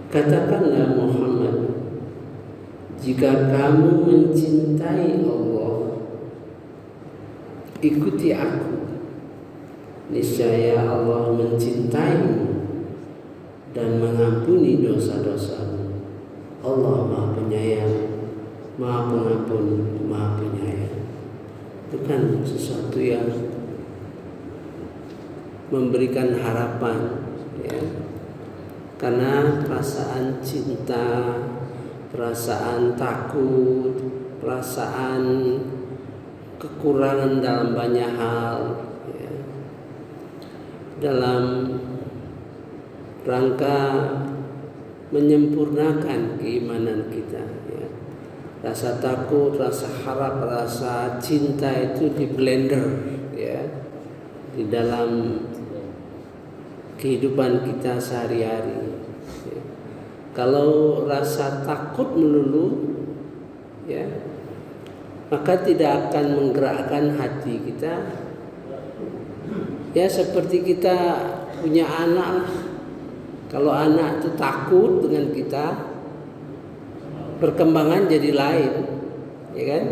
Katakanlah Muhammad, jika kamu mencintai Allah, ikuti aku. Niscaya Allah mencintaimu dan mengampuni dosa-dosamu. Allah Maha Penyayang, Maha Pengampun, Maha Penyayang. Itu kan sesuatu yang memberikan harapan, ya. Karena perasaan cinta, perasaan takut, perasaan kekurangan dalam banyak hal, ya, dalam rangka menyempurnakan keimanan kita, ya. Rasa takut, rasa harap, rasa cinta itu di blender, ya, di dalam kehidupan kita sehari-hari. Ya. Kalau rasa takut melulu, ya, maka tidak akan menggerakkan hati kita. Ya, seperti kita punya anak. Kalau anak itu takut dengan kita, perkembangan jadi lain, ya kan?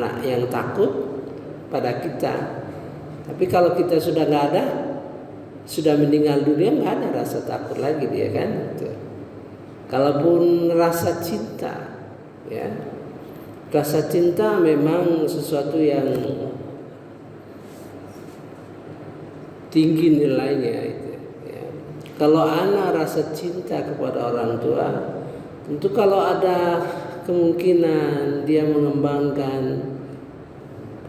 Anak yang takut pada kita. Tapi kalau kita sudah nggak ada, sudah meninggal dunia, nggak ada rasa takut lagi dia kan. Gitu. Kalaupun rasa cinta, ya, rasa cinta memang sesuatu yang tinggi nilainya itu. Ya. Kalau anak rasa cinta kepada orang tua, tentu kalau ada kemungkinan dia mengembangkan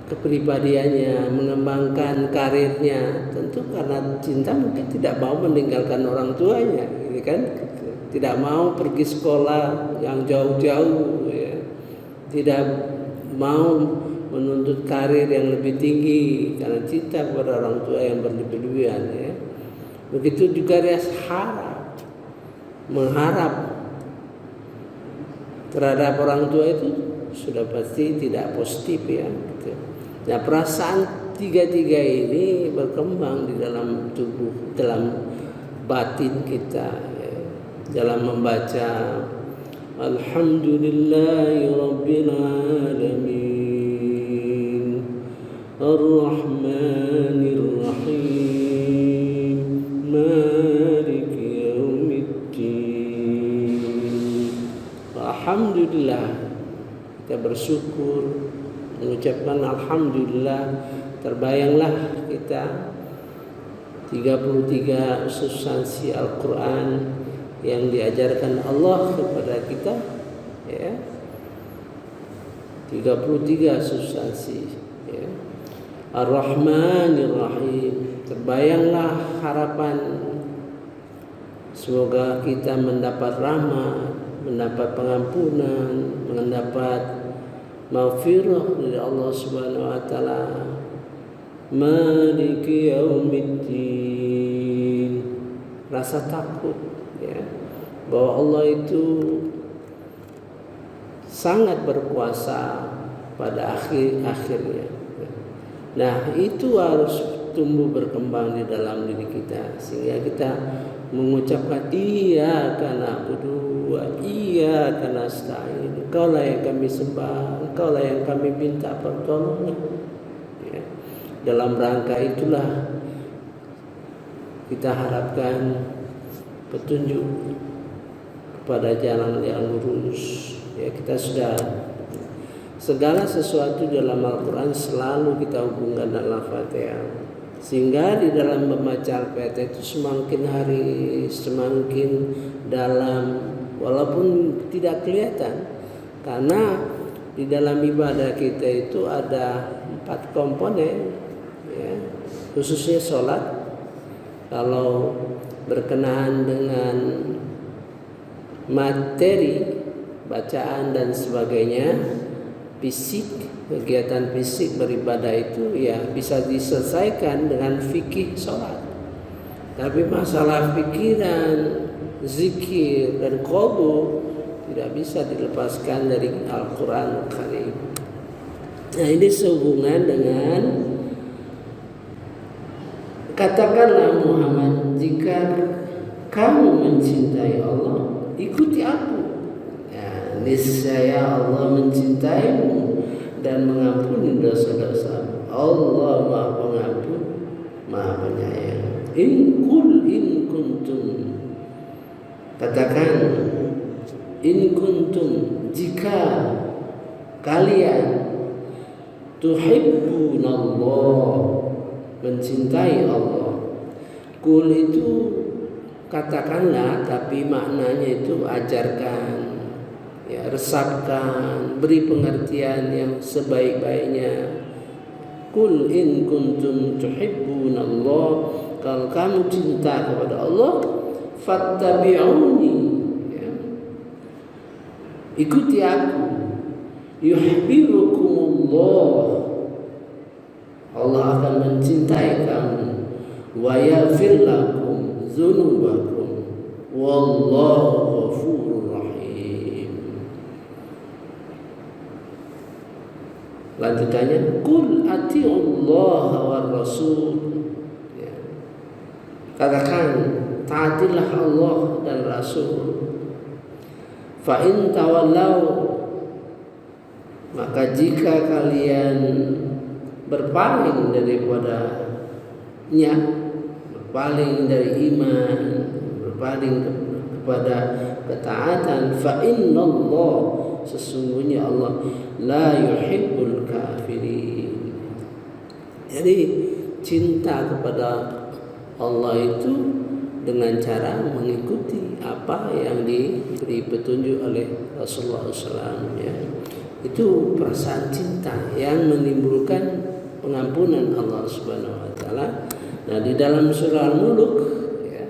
kepribadiannya, mengembangkan karirnya, tentu karena cinta mungkin tidak mau meninggalkan orang tuanya, gitu kan? Tidak mau pergi sekolah yang jauh-jauh, ya. Tidak mau menuntut karir yang lebih tinggi karena cinta kepada orang tua yang berlebihan, ya. Begitu juga dia mengharap terhadap orang tua itu sudah pasti tidak positif, ya. Gitu. Nah, perasaan tiga-tiga ini berkembang di dalam tubuh, dalam batin kita, ya. Dalam membaca Alhamdulillahirabbil alamin Ar-Rahmanir Rahim Maliki Yaumiddin. Alhamdulillah, kita bersyukur, mengucapkan alhamdulillah. Terbayanglah kita 33 substansi Al-Quran yang diajarkan Allah kepada kita, ya. 33 substansi, ya. Ar-Rahmanir Rahim. Terbayanglah harapan semoga kita mendapat rahmat, mendapat pengampunan, mendapat maghfirah dari Allah Subhanahu wa taala. Maliki Yaumiddin. Rasa takut, ya, bahwa Allah itu sangat berkuasa pada akhirnya. Nah, itu harus tumbuh berkembang di dalam diri kita sehingga kita mengucapkan iyyaka na'budu wa iyyaka nasta'in. Engkaulah yang kami sembah, Engkaulah yang kami minta pertolongan. Ya. Dalam rangka itulah kita harapkan petunjuk kepada jalan yang lurus. Ya, kita sudah segala sesuatu dalam Al-Quran selalu kita hubungkan dengan Al-Fatihah. Sehingga di dalam membaca Al-Fatihah itu semakin hari semakin dalam, walaupun tidak kelihatan. Karena di dalam ibadah kita itu ada 4 komponen, ya, khususnya sholat. Kalau berkenaan dengan materi bacaan dan sebagainya, fisik, kegiatan fisik beribadah itu ya bisa diselesaikan dengan fikih sholat. Tapi masalah pikiran, zikir dan qalbu tidak bisa dilepaskan dari Al-Quran Karim. Nah, ini sehubungan dengan katakanlah Muhammad, jika kamu mencintai Allah, ikuti aku. Ya, niscaya Allah mencintaimu dan mengampuni dosa-dosamu. Allah Maha Pengampun, Maha Penyayang. In kuntum, katakan, in kuntum, jika kalian tuhibbunallah, mencintai Allah. Kul itu katakanlah, tapi maknanya itu ajarkan, ya, resapkan, beri pengertian yang sebaik-baiknya. Kul in kuntum tuhibbunallah, kalau kamu cinta kepada Allah, fattabi'uni, ya, ikuti aku. Yuhibbukumullah, Allah akan mencintai kamu. Wa yaghfir lakum dzunubakum, wallahu ghafurur rahim. Lanjutannya, qul atiullaha war rasul, ya, katakan taatilah Allah dan Rasul. Fa in tawallau, maka jika kalian berpaling daripadanya, berpaling dari iman, berpaling kepada ketaatan, fa innallah, sesungguhnya Allah la yuhibbul kafirin. Jadi cinta kepada Allah itu dengan cara mengikuti apa yang diberi petunjuk oleh Rasulullah SAW, ya. Itu perasaan cinta yang menimbulkan pengampunan Allah Subhanahu wa taala. Nah, di dalam surah Al-Mulk, ya,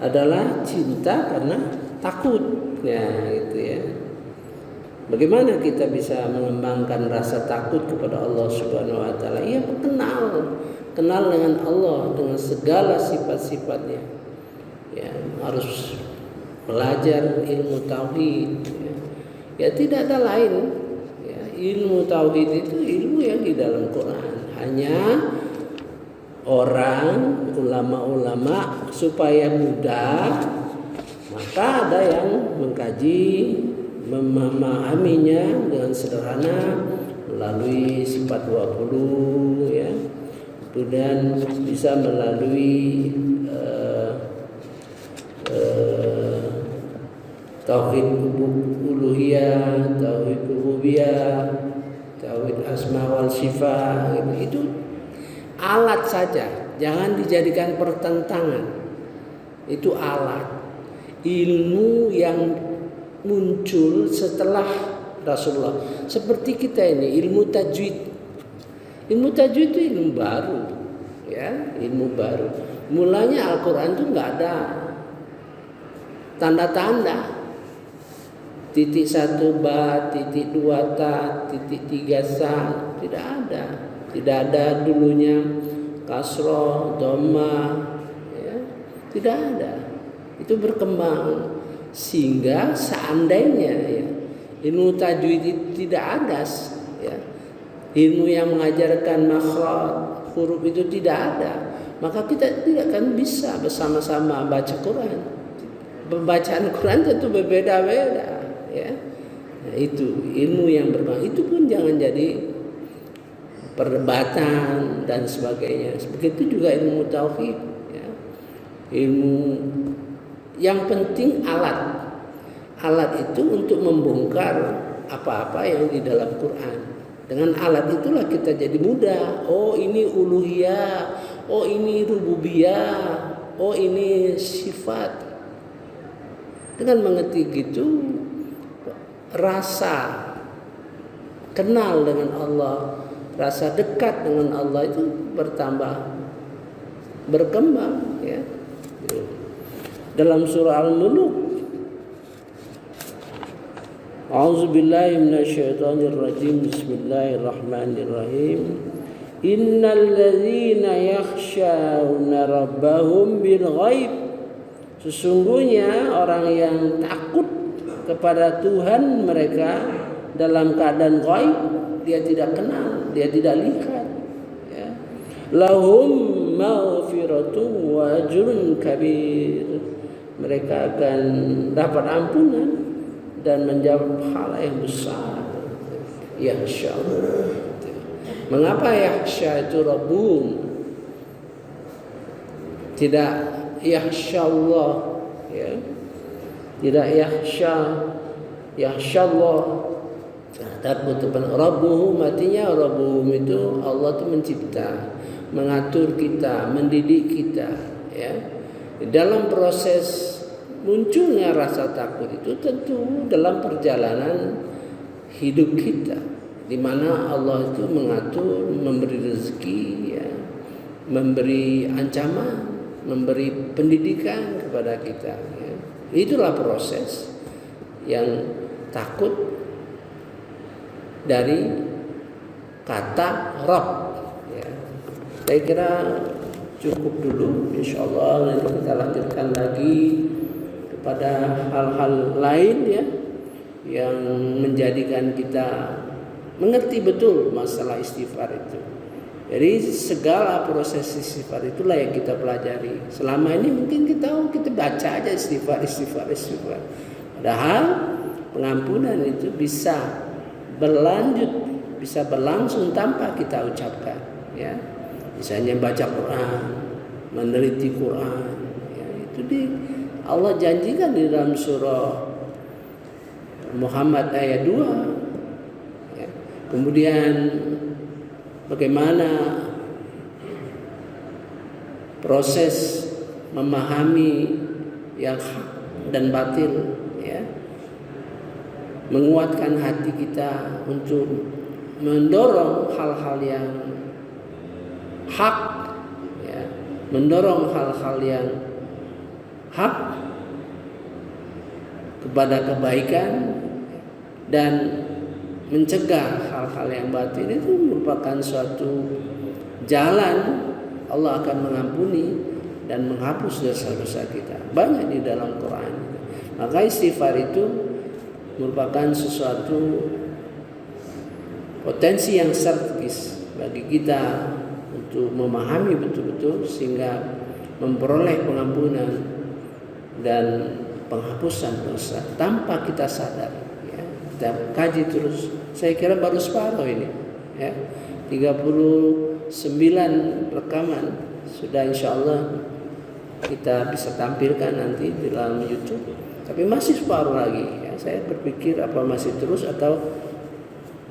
adalah cinta karena takut, ya, gitu ya. Bagaimana kita bisa mengembangkan rasa takut kepada Allah Subhanahu wa taala? Ya, kenal dengan Allah dengan segala sifat-sifatnya. Ya, harus belajar ilmu tauhid, ya. Ya, tidak ada lain, ya, ilmu tauhid itu ilmu yang di dalam Quran. Hanya orang, ulama-ulama supaya mudah, maka ada yang mengkaji, memahaminya dengan sederhana melalui sifat 20, ya. Kemudian bisa melalui tauhid uluhiyah, tauhid rububiyah, tauhid asma wal sifat. Itu alat saja, jangan dijadikan pertentangan. Itu alat, ilmu yang muncul setelah Rasulullah. Seperti kita ini ilmu tajwid. Ilmu tajwid itu ilmu baru, ya, ilmu baru. Mulanya Al-Quran itu nggak ada tanda-tanda. Titik 1 ba, titik 2 ta, titik 3 sa, tidak ada. Tidak ada dulunya kasroh, dhamma, ya, tidak ada. Itu berkembang sehingga seandainya, ya, ilmu tajwid itu tidak ada, ya, ilmu yang mengajarkan makhraj huruf itu tidak ada, maka kita tidak akan bisa bersama-sama baca Quran. Pembacaan Quran tentu berbeda-beda, ya. Nah, itu ilmu yang berkembang. Itu pun jangan jadi perdebatan dan sebagainya. Begitu juga ilmu tauhid, ya. Ilmu yang penting alat. Alat itu untuk membongkar apa-apa yang di dalam Quran. Dengan alat itulah kita jadi mudah. Oh, ini uluhiyah, oh ini rububiyah, oh ini sifat. Dengan mengerti gitu, rasa kenal dengan Allah, rasa dekat dengan Allah itu berkembang, ya. Dalam surah Al-Mulk, A'udzubillahi minasyaitonirrajim, bismillahirrahmanirrahim. Innal ladzina yakhshawna rabbahum bil ghaib, sesungguhnya orang yang takut kepada Tuhan mereka dalam keadaan ghaib, dia tidak kenal, dia tidak lihat, ya. Lahum maghfiratun wa ajrun kabir, mereka akan dapat ampunan dan menjawab hal yang besar. Yakhsya'un. Mengapa yakhsya itu Rabbum? Tidak yakhsya Allah, ya. Tidak yakhsya Allah. Takut kepada Rabbuhum, artinya Rabbuhum itu Allah itu mencipta, mengatur kita, mendidik kita, ya. Dalam proses munculnya rasa takut itu tentu dalam perjalanan hidup kita, di mana Allah itu mengatur, memberi rezeki, ya, memberi ancaman, memberi pendidikan kepada kita, ya. Itulah proses yang takut dari kata Rabb, ya. Saya kira cukup dulu, insyaallah nanti kita lanjutkan lagi kepada hal-hal lain, ya, yang menjadikan kita mengerti betul masalah istighfar itu. Jadi segala proses istighfar itulah yang kita pelajari. Selama ini mungkin kita baca aja istighfar. Padahal pengampunan itu bisa berlanjut, bisa berlangsung tanpa kita ucapkan, ya. Misalnya baca Quran, meneliti Quran, ya, itu Allah janjikan di dalam surah Muhammad ayat 2, ya. Kemudian bagaimana proses memahami yang hak dan batil, ya, menguatkan hati kita untuk mendorong hal-hal yang hak, ya, mendorong hal-hal yang hak kepada kebaikan dan mencegah hal-hal yang batil. Itu merupakan suatu jalan Allah akan mengampuni dan menghapus dosa-dosa kita. Banyak di dalam Quran. Maka istighfar itu merupakan sesuatu potensi yang strategis bagi kita untuk memahami betul-betul sehingga memperoleh pengampunan dan penghapusan dosa tanpa kita sadar, ya. Kita kaji terus. Saya kira baru separuh ini, ya. 39 rekaman sudah, insyaallah kita bisa tampilkan nanti di dalam YouTube. Tapi masih separuh lagi, ya. Saya berpikir apa masih terus atau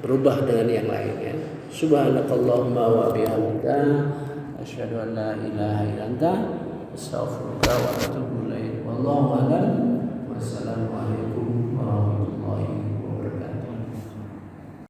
berubah dengan yang lain, ya. Subhanakallahumma wa bihamdika asyhadu an la ilaha illa anta astaghfiruka wa atubu